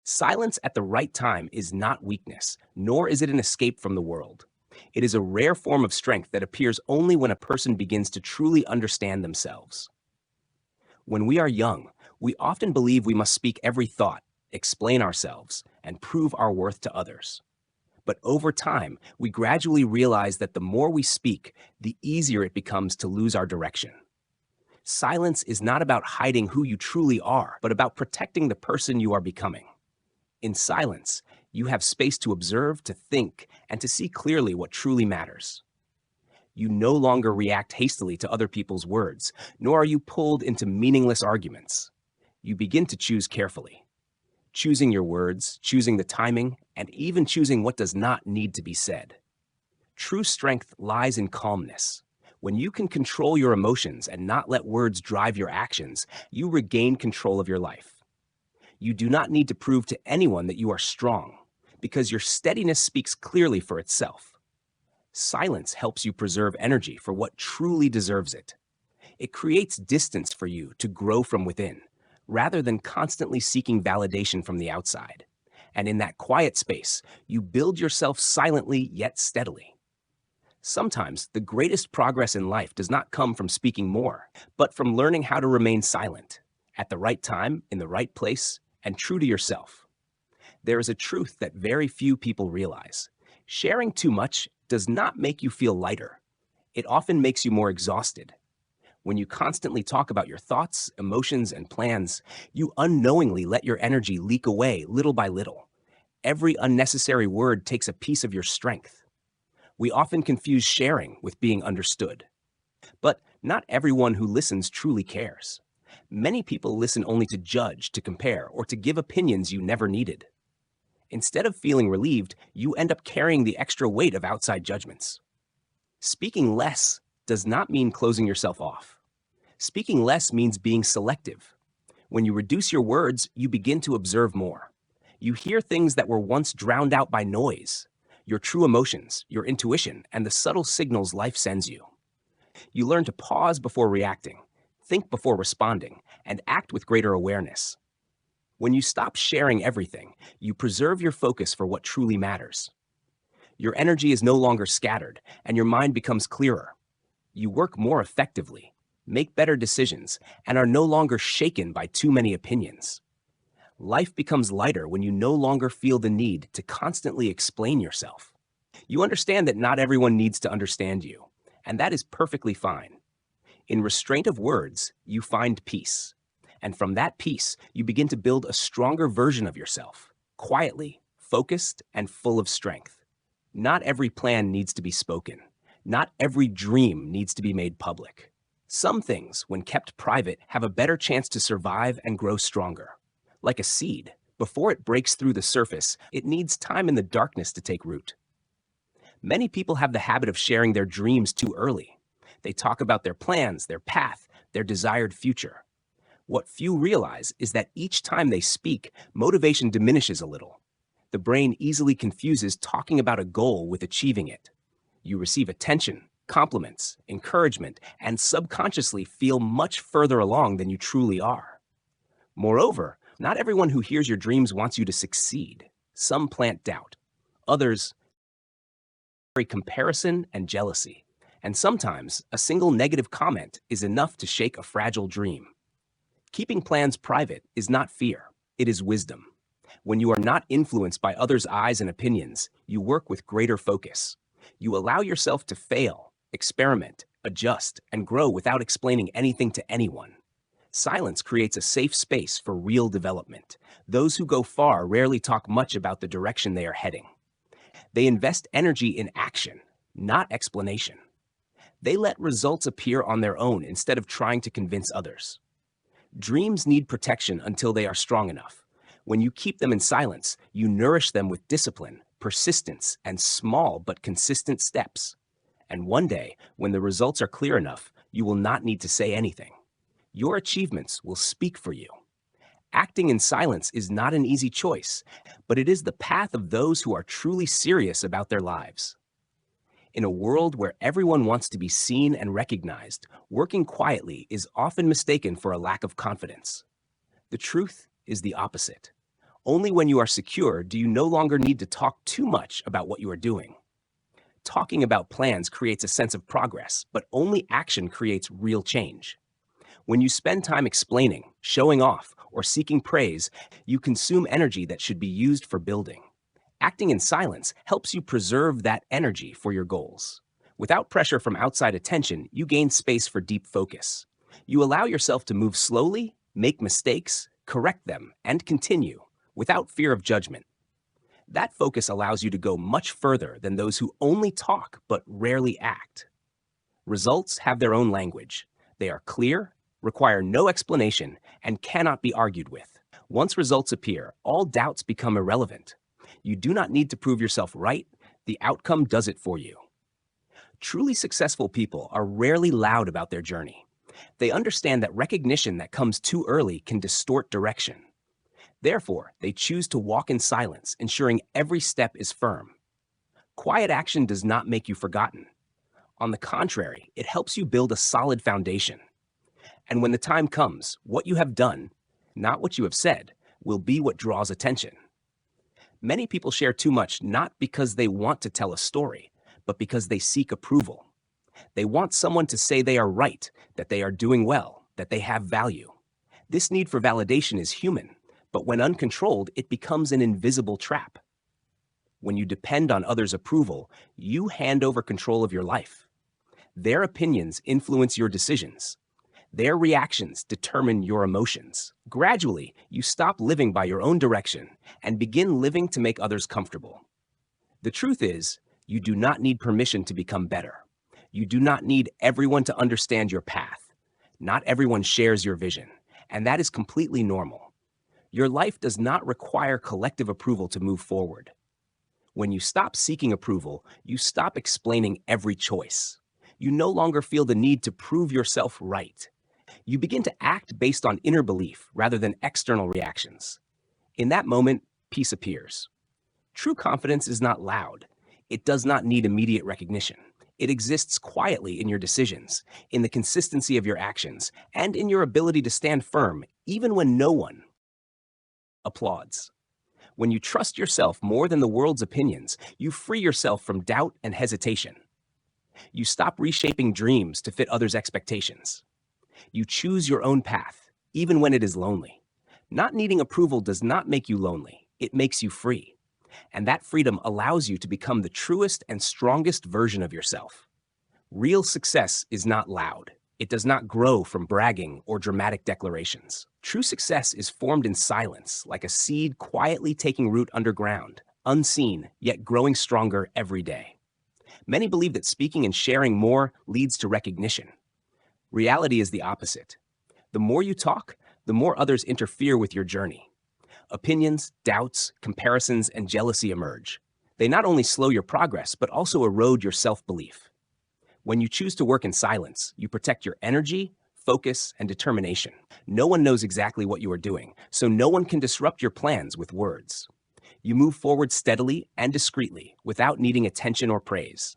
Silence at the right time is not weakness, nor is it an escape from the world. It is a rare form of strength that appears only when a person begins to truly understand themselves. When we are young, we often believe we must speak every thought, explain ourselves, and prove our worth to others. But over time, we gradually realize that the more we speak, the easier it becomes to lose our direction. Silence is not about hiding who you truly are, but about protecting the person you are becoming. In silence, you have space to observe, to think, and to see clearly what truly matters. You no longer react hastily to other people's words, nor are you pulled into meaningless arguments. You begin to choose carefully, choosing your words, choosing the timing, and even choosing what does not need to be said. True strength lies in calmness. When you can control your emotions and not let words drive your actions, you regain control of your life. You do not need to prove to anyone that you are strong, because your steadiness speaks clearly for itself. Silence helps you preserve energy for what truly deserves it. It creates distance for you to grow from within, rather than constantly seeking validation from the outside. And in that quiet space, you build yourself silently yet steadily. Sometimes the greatest progress in life does not come from speaking more, but from learning how to remain silent, at the right time, in the right place, and true to yourself. There is a truth that very few people realize. Sharing too much does not make you feel lighter. It often makes you more exhausted. When you constantly talk about your thoughts, emotions, and plans, you unknowingly let your energy leak away little by little. Every unnecessary word takes a piece of your strength. We often confuse sharing with being understood. But not everyone who listens truly cares. Many people listen only to judge, to compare, or to give opinions you never needed. Instead of feeling relieved, you end up carrying the extra weight of outside judgments. Speaking less does not mean closing yourself off. Speaking less means being selective. When you reduce your words, you begin to observe more. You hear things that were once drowned out by noise, your true emotions, your intuition, and the subtle signals life sends you. You learn to pause before reacting, think before responding, and act with greater awareness. When you stop sharing everything, you preserve your focus for what truly matters. Your energy is no longer scattered, and your mind becomes clearer. You work more effectively, make better decisions, and are no longer shaken by too many opinions. Life becomes lighter when you no longer feel the need to constantly explain yourself. You understand that not everyone needs to understand you, and that is perfectly fine. In restraint of words, you find peace. And from that peace, you begin to build a stronger version of yourself, quietly, focused, and full of strength. Not every plan needs to be spoken. Not every dream needs to be made public. Some things, when kept private, have a better chance to survive and grow stronger. Like a seed, before it breaks through the surface, it needs time in the darkness to take root. Many people have the habit of sharing their dreams too early. They talk about their plans, their path, their desired future. What few realize is that each time they speak, motivation diminishes a little. The brain easily confuses talking about a goal with achieving it. You receive attention, compliments, encouragement, and subconsciously feel much further along than you truly are. Moreover, not everyone who hears your dreams wants you to succeed. Some plant doubt. Others carry comparison and jealousy. And sometimes, a single negative comment is enough to shake a fragile dream. Keeping plans private is not fear, it is wisdom. When you are not influenced by others' eyes and opinions, you work with greater focus. You allow yourself to fail, experiment, adjust, and grow without explaining anything to anyone. Silence creates a safe space for real development. Those who go far rarely talk much about the direction they are heading. They invest energy in action, not explanation. They let results appear on their own instead of trying to convince others. Dreams need protection until they are strong enough. When you keep them in silence, you nourish them with discipline, persistence, and small but consistent steps. And one day, when the results are clear enough, you will not need to say anything. Your achievements will speak for you. Acting in silence is not an easy choice, but it is the path of those who are truly serious about their lives. In a world where everyone wants to be seen and recognized, working quietly is often mistaken for a lack of confidence. The truth is the opposite. Only when you are secure do you no longer need to talk too much about what you are doing. Talking about plans creates a sense of progress, but only action creates real change. When you spend time explaining, showing off, or seeking praise, you consume energy that should be used for building. Acting in silence helps you preserve that energy for your goals. Without pressure from outside attention, you gain space for deep focus. You allow yourself to move slowly, make mistakes, correct them, and continue without fear of judgment. That focus allows you to go much further than those who only talk but rarely act. Results have their own language. They are clear, require no explanation, and cannot be argued with. Once results appear, all doubts become irrelevant. You do not need to prove yourself right. The outcome does it for you. Truly successful people are rarely loud about their journey. They understand that recognition that comes too early can distort direction. Therefore, they choose to walk in silence, ensuring every step is firm. Quiet action does not make you forgotten. On the contrary, it helps you build a solid foundation. And when the time comes, what you have done, not what you have said, will be what draws attention. Many people share too much not because they want to tell a story, but because they seek approval. They want someone to say they are right, that they are doing well, that they have value. This need for validation is human, but when uncontrolled, it becomes an invisible trap. When you depend on others' approval, you hand over control of your life. Their opinions influence your decisions. Their reactions determine your emotions. Gradually, you stop living by your own direction and begin living to make others comfortable. The truth is, you do not need permission to become better. You do not need everyone to understand your path. Not everyone shares your vision, and that is completely normal. Your life does not require collective approval to move forward. When you stop seeking approval, you stop explaining every choice. You no longer feel the need to prove yourself right. You begin to act based on inner belief rather than external reactions. In that moment, peace appears. True confidence is not loud. It does not need immediate recognition. It exists quietly in your decisions, in the consistency of your actions, and in your ability to stand firm even when no one applauds. When you trust yourself more than the world's opinions, you free yourself from doubt and hesitation. You stop reshaping dreams to fit others' expectations. You choose your own path, even when it is lonely. Not needing approval does not make you lonely. It makes you free. And that freedom allows you to become the truest and strongest version of yourself. Real success is not loud. It does not grow from bragging or dramatic declarations. True success is formed in silence, like a seed quietly taking root underground, unseen, yet growing stronger every day. Many believe that speaking and sharing more leads to recognition. Reality is the opposite. The more you talk, the more others interfere with your journey. Opinions, doubts, comparisons, and jealousy emerge. They not only slow your progress, but also erode your self-belief. When you choose to work in silence, you protect your energy, focus, and determination. No one knows exactly what you are doing, so no one can disrupt your plans with words. You move forward steadily and discreetly, without needing attention or praise.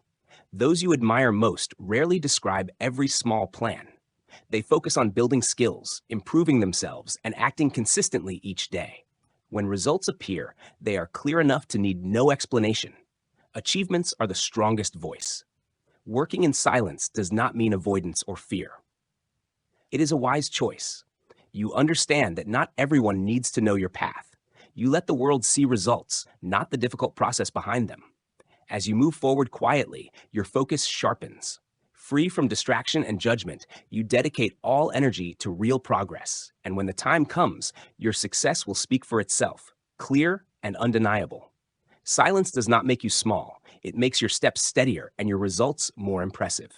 Those you admire most rarely describe every small plan. They focus on building skills, improving themselves, and acting consistently each day. When results appear, they are clear enough to need no explanation. Achievements are the strongest voice. Working in silence does not mean avoidance or fear. It is a wise choice. You understand that not everyone needs to know your path. You let the world see results, not the difficult process behind them. As you move forward quietly, your focus sharpens. Free from distraction and judgment, you dedicate all energy to real progress. And when the time comes, your success will speak for itself, clear and undeniable. Silence does not make you small. It makes your steps steadier and your results more impressive.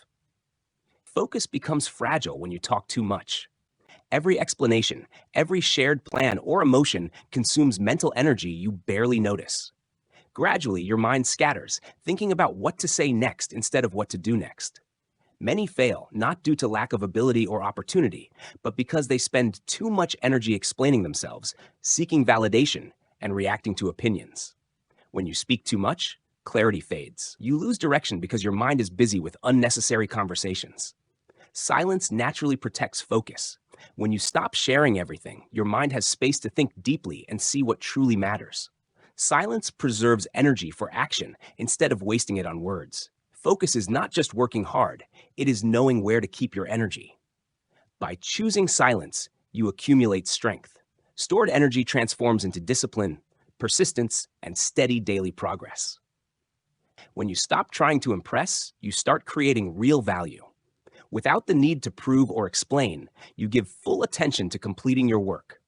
Focus becomes fragile when you talk too much. Every explanation, every shared plan or emotion consumes mental energy you barely notice. Gradually, your mind scatters, thinking about what to say next instead of what to do next. Many fail, not due to lack of ability or opportunity, but because they spend too much energy explaining themselves, seeking validation, and reacting to opinions. When you speak too much, clarity fades. You lose direction because your mind is busy with unnecessary conversations. Silence naturally protects focus. When you stop sharing everything, your mind has space to think deeply and see what truly matters. Silence preserves energy for action instead of wasting it on words. Focus is not just working hard, it is knowing where to keep your energy. By choosing silence, you accumulate strength. Stored energy transforms into discipline, persistence, and steady daily progress. When you stop trying to impress, you start creating real value. Without the need to prove or explain, you give full attention to completing your work.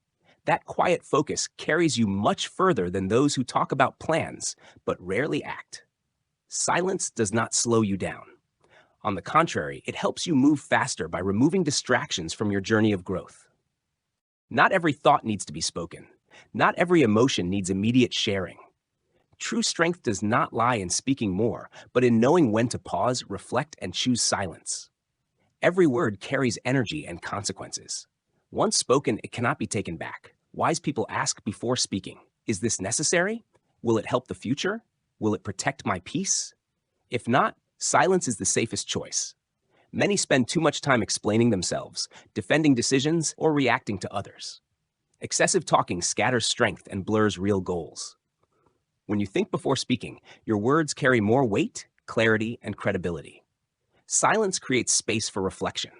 That quiet focus carries you much further than those who talk about plans but rarely act. Silence does not slow you down. On the contrary, it helps you move faster by removing distractions from your journey of growth. Not every thought needs to be spoken. Not every emotion needs immediate sharing. True strength does not lie in speaking more, but in knowing when to pause, reflect, and choose silence. Every word carries energy and consequences. Once spoken, it cannot be taken back. Wise people ask before speaking, is this necessary? Will it help the future? Will it protect my peace? If not, silence is the safest choice. Many spend too much time explaining themselves, defending decisions, or reacting to others. Excessive talking scatters strength and blurs real goals. When you think before speaking, your words carry more weight, clarity, and credibility. Silence creates space for reflection.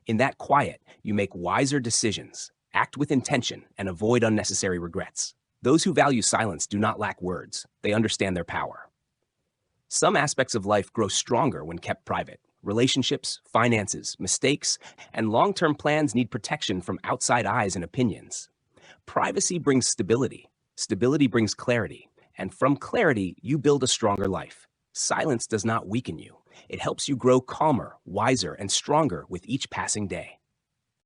In that quiet, you make wiser decisions, act with intention, and avoid unnecessary regrets. Those who value silence do not lack words. They understand their power. Some aspects of life grow stronger when kept private. Relationships, finances, mistakes, and long-term plans need protection from outside eyes and opinions. Privacy brings stability. Stability brings clarity. And from clarity, you build a stronger life. Silence does not weaken you. It helps you grow calmer, wiser, and stronger with each passing day.